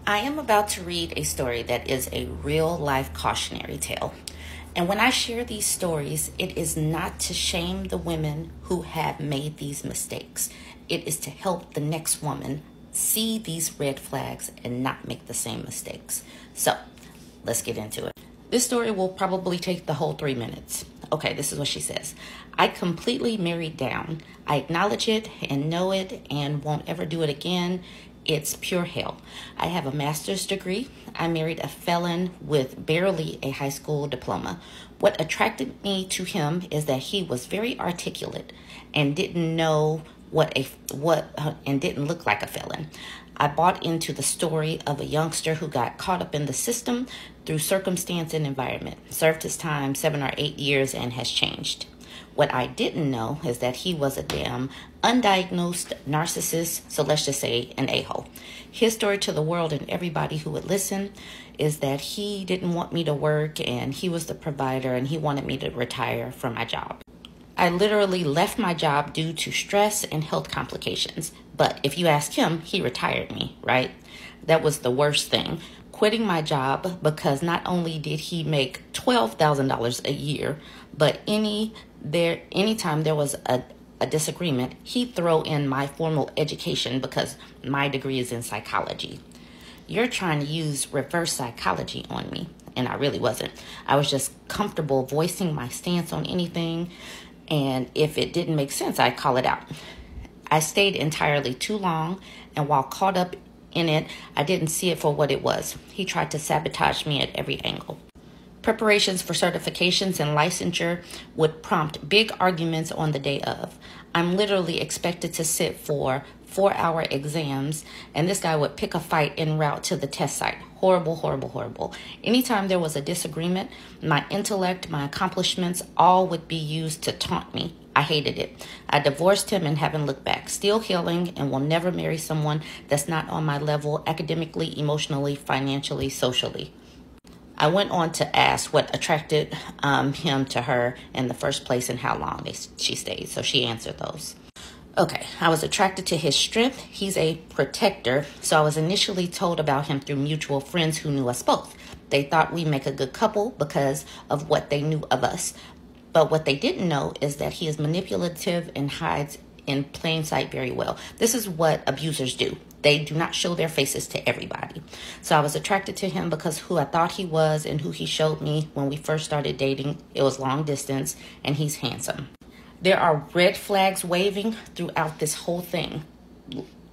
I am about to read a story that is a real life cautionary tale. And when I share these stories, it is not to shame the women who have made these mistakes. It is to help the next woman see these red flags and not make the same mistakes. So let's get into it. This story will probably take the whole 3 minutes. Okay, this is what she says. I completely married down. I acknowledge it and know it and won't ever do it again. It's pure hell. I have a master's degree. I married a felon with barely a high school diploma. What attracted me to him is that he was very articulate and didn't know and didn't look like a felon. I bought into the story of a youngster who got caught up in the system through circumstance and environment, served his time 7 or 8 years, and has changed. What I didn't know is that he was a damn undiagnosed narcissist, so let's just say an a-hole. His story to the world and everybody who would listen is that he didn't want me to work and he was the provider and he wanted me to retire from my job. I literally left my job due to stress and health complications. But if you ask him, he retired me, right? That was the worst thing. Quitting my job because not only did he make $12,000 a year, but anytime there was a disagreement, he'd throw in my formal education because my degree is in psychology. You're trying to use reverse psychology on me, and I really wasn't. I was just comfortable voicing my stance on anything, and if it didn't make sense, I'd call it out. I stayed entirely too long, and while caught up in it, I didn't see it for what it was. He tried to sabotage me at every angle. Preparations for certifications and licensure would prompt big arguments on the day of. I'm literally expected to sit for 4-hour exams, and this guy would pick a fight en route to the test site. Horrible, horrible, horrible. Anytime there was a disagreement, my intellect, my accomplishments, all would be used to taunt me. I hated it. I divorced him and haven't looked back. Still healing and will never marry someone that's not on my level academically, emotionally, financially, socially. I went on to ask what attracted him to her in the first place and how long she stayed. So she answered those. Okay, I was attracted to his strength. He's a protector. So I was initially told about him through mutual friends who knew us both. They thought we make a good couple because of what they knew of us. But what they didn't know is that he is manipulative and hides in plain sight very well. This is what abusers do. They do not show their faces to everybody. So I was attracted to him because who I thought he was and who he showed me when we first started dating. It was long distance and he's handsome. There are red flags waving throughout this whole thing.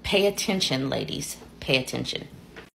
Pay attention, ladies. Pay attention.